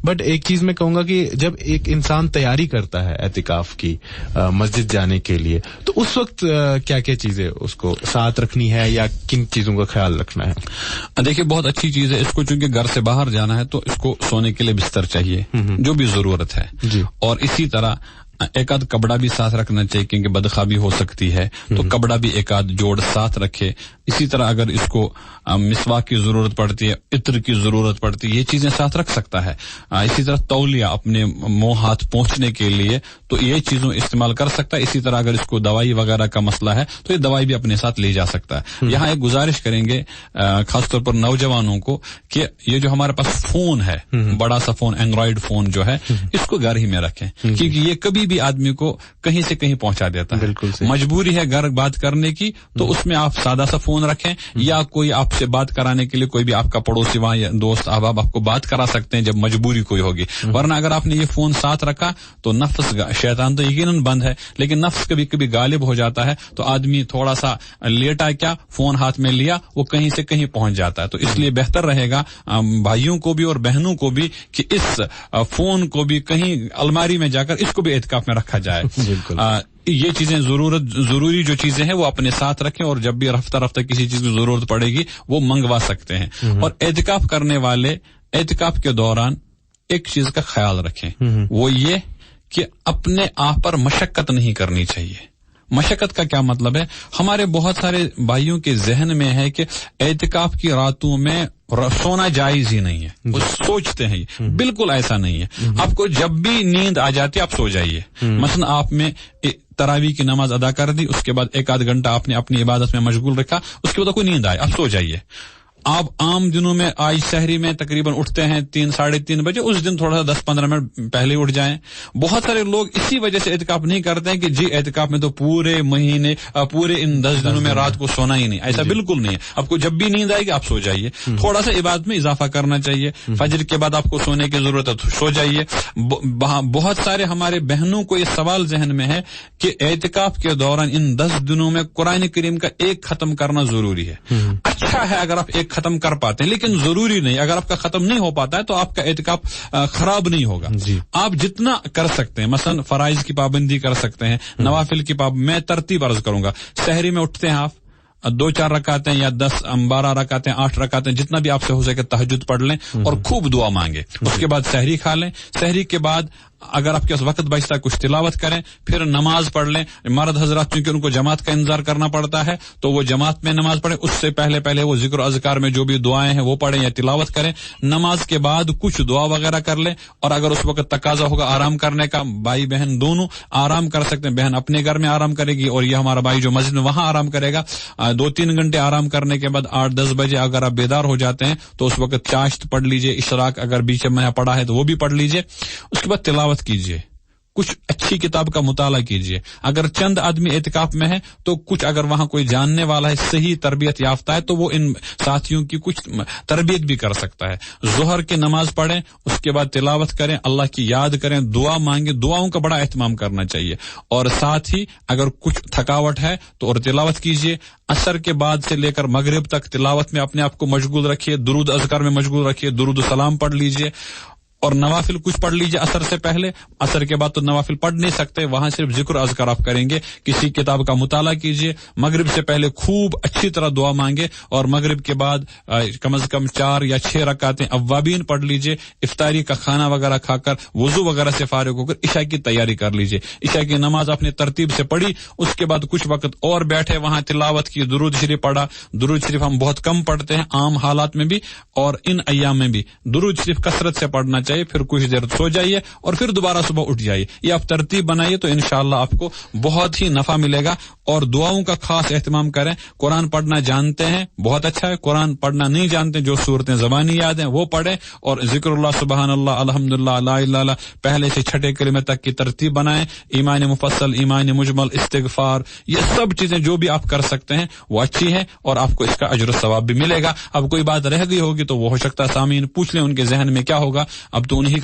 But ایک چیز میں کہوں گا کہ جب ایک انسان تیاری کرتا ہے اعتکاف کی مسجد جانے کے لیے تو اس وقت کیا کیا چیزیں اس کو ساتھ رکھنی ہے یا کن چیزوں کا خیال رکھنا ہے؟ دیکھیے بہت اچھی چیز ہے. اس کو چونکہ گھر سے باہر جانا ہے تو اس کو سونے کے لیے بستر چاہیے جو بھی ضرورت ہے جی. اور اسی طرح ایک آدھ کپڑا بھی ساتھ رکھنا چاہیے کیونکہ بدخوابی ہو سکتی ہے تو کپڑا بھی ایک آدھ جوڑ ساتھ رکھے. اسی طرح اگر اس کو مسواک کی ضرورت پڑتی ہے, عطر کی ضرورت پڑتی ہے, یہ چیزیں ساتھ رکھ سکتا ہے. اسی طرح تولیہ اپنے منہ ہاتھ پہنچنے کے لیے تو یہ چیزوں استعمال کر سکتا ہے. اسی طرح اگر اس کو دوائی وغیرہ کا مسئلہ ہے تو یہ دوائی بھی اپنے ساتھ لے جا سکتا ہے. یہاں ایک گزارش کریں گے خاص طور پر نوجوانوں کو کہ یہ جو ہمارے پاس فون ہے, بڑا سا فون, اینڈرائڈ فون جو ہے, اس کو گھر ہی میں رکھیں کیونکہ یہ کبھی بھی آدمی کو کہیں سے کہیں پہنچا دیتا ہے. مجبوری ہے گھر بات کرنے کی تو اس میں آپ سادہ سا فون رکھیں یا کوئی آپ سے بات کرانے کے لیے کوئی بھی آپ کا پڑوسی وہاں یا دوست احباب آپ کو بات کرا سکتے ہیں جب مجبوری کوئی ہوگی. ورنہ اگر آپ نے یہ فون ساتھ رکھا تو نفس, شیطان تو یقیناً بند ہے لیکن نفس کبھی کبھی غالب ہو جاتا ہے تو آدمی تھوڑا سا لیٹا کیا فون ہاتھ میں لیا وہ کہیں سے کہیں پہنچ جاتا ہے. تو اس لیے بہتر رہے گا بھائیوں کو بھی اور بہنوں کو بھی کہ اس فون کو بھی کہیں الماری میں جا کر اس کو بھی اعتکاف میں رکھا جائے. یہ چیزیں ضروری جو چیزیں ہیں وہ اپنے ساتھ رکھیں اور جب بھی رفتہ رفتہ کسی چیز کی ضرورت پڑے گی وہ منگوا سکتے ہیں. اور اعتکاف کرنے والے اعتکاف کے دوران ایک چیز کا خیال رکھیں, وہ یہ کہ اپنے آپ پر مشقت نہیں کرنی چاہیے. مشقت کا کیا مطلب ہے؟ ہمارے بہت سارے بھائیوں کے ذہن میں ہے کہ اعتکاف کی راتوں میں سونا جائز ہی نہیں ہے, وہ سوچتے ہیں. بالکل ایسا نہیں ہے. آپ کو جب بھی نیند آ جاتی آپ سو جائیے. مثلا آپ میں تراویح کی نماز ادا کر دی, اس کے بعد ایک آدھ گھنٹہ آپ نے اپنی عبادت میں مشغول رکھا, اس کے بعد کوئی نیند آئے آپ سو جائیے. آپ عام دنوں میں آج شہری میں تقریباً اٹھتے ہیں 3-3:30 بجے, اس دن تھوڑا سا 10-15 منٹ پہلے اٹھ جائیں. بہت سارے لوگ اسی وجہ سے اعتکاف نہیں کرتے ہیں کہ جی اعتکاف میں تو پورے مہینے پورے ان 10 دنوں میں رات کو سونا ہی نہیں. ایسا بالکل نہیں ہے. آپ کو جب بھی نیند آئے گی آپ سو جائیے. تھوڑا سا عبادت میں اضافہ کرنا چاہیے. فجر کے بعد آپ کو سونے کی ضرورت ہے تو سو جائیے. بہت سارے ہمارے بہنوں کو یہ سوال ذہن میں ہے کہ اعتکاف کے دوران ان 10 دنوں میں قرآن کریم کا ایک ختم کرنا ضروری ہے. اچھا ہے اگر آپ ایک ختم کر پاتے ہیں لیکن ضروری نہیں. اگر آپ کا ختم نہیں ہو پاتا ہے تو آپ کا اعتکاف خراب نہیں ہوگا. آپ جتنا کر سکتے ہیں, مثلا فرائض کی پابندی کر سکتے ہیں, نوافل کی میں ترتیب عرض کروں گا. سحری میں اٹھتے ہیں آپ 2-4 رکعتیں یا 10-12 رکعتیں 8 رکعتیں جتنا بھی آپ سے ہو سکے تہجد پڑھ لیں اور خوب دعا مانگے. اس کے بعد سحری کھا لیں. سحری کے بعد اگر آپ کے وقت بچتا ہے کچھ تلاوت کریں, پھر نماز پڑھ لیں. مرد حضرات چونکہ ان کو جماعت کا انتظار کرنا پڑتا ہے تو وہ جماعت میں نماز پڑھیں. اس سے پہلے وہ ذکر و اذکار میں جو بھی دعائیں ہیں وہ پڑھیں یا تلاوت کریں. نماز کے بعد کچھ دعا وغیرہ کر لیں. اور اگر اس وقت تقاضا ہوگا آرام کرنے کا, بھائی بہن دونوں آرام کر سکتے ہیں. بہن اپنے گھر میں آرام کرے گی اور یہ ہمارا بھائی جو مسجد میں وہاں آرام کرے گا. 2-3 گھنٹے آرام کرنے کے بعد 8-10 بجے اگر آپ بیدار ہو جاتے ہیں تو اس وقت چاشت پڑھ لیجئے. اشراق اگر بیچ میں پڑھا ہے تو وہ بھی پڑھ لیجئے. اس کے بعد تلاوت کیجئے, کچھ اچھی کتاب کا مطالعہ کیجئے. اگر چند آدمی اعتکاف میں ہے تو کچھ اگر وہاں کوئی جاننے والا ہے صحیح تربیت یافتہ ہے تو وہ ان ساتھیوں کی کچھ تربیت بھی کر سکتا ہے. ظہر کی نماز پڑھیں, اس کے بعد تلاوت کریں, اللہ کی یاد کریں, دعا مانگیں. دعاؤں کا بڑا اہتمام کرنا چاہیے. اور ساتھ ہی اگر کچھ تھکاوٹ ہے تو اور تلاوت کیجئے. عصر کے بعد سے لے کر مغرب تک تلاوت میں اپنے آپ کو مشغول رکھیے, درود اذکار میں مشغول رکھیے, درود و سلام پڑھ لیجئے. اور نوافل کچھ پڑھ لیجئے عصر سے پہلے. عصر کے بعد تو نوافل پڑھ نہیں سکتے, وہاں صرف ذکر اذکار آپ کریں گے. کسی کتاب کا مطالعہ کیجئے. مغرب سے پہلے خوب اچھی طرح دعا مانگے اور مغرب کے بعد کم از کم 4 یا 6 رکعتیں اوابین پڑھ لیجئے. افطاری کا کھانا وغیرہ کھا کر وضو وغیرہ سے فارغ ہو کر عشاء کی تیاری کر لیجئے. عشاء کی نماز آپ نے ترتیب سے پڑھی, اس کے بعد کچھ وقت اور بیٹھے, وہاں تلاوت کی, درود شریف پڑھا. درود شریف ہم بہت کم پڑھتے ہیں عام حالات میں بھی اور ان ایام میں بھی. درود شریف کثرت سے پڑھنا چاہیے. پھر کچھ دیر سو جائیے اور پھر دوبارہ صبح اٹھ جائیے. یہ آپ ترتیب بنائیے تو انشاءاللہ آپ کو بہت ہی نفع ملے گا. اور دعاؤں کا خاص اہتمام کریں. قرآن پڑھنا جانتے ہیں بہت اچھا ہے, قرآن پڑھنا نہیں جانتے جو صورتیں زبانی یاد ہیں وہ پڑھیں. اور ذکر اللہ, سبحان اللہ, الحمدللہ, لا الہ الا اللہ پہلے سے چھٹے کلمے تک کی ترتیب بنائیں. ایمان مفصل, ایمان مجمل, استغفار, یہ سب چیزیں جو بھی آپ کر سکتے ہیں وہ اچھی ہیں اور آپ کو اس کا اجر و ثواب بھی ملے گا. اب کوئی بات رہ گئی ہوگی تو وہ ہو سکتا ہے سامعین پوچھ لیں ان کے ذہن میں کیا ہوگا. اب تو انہیں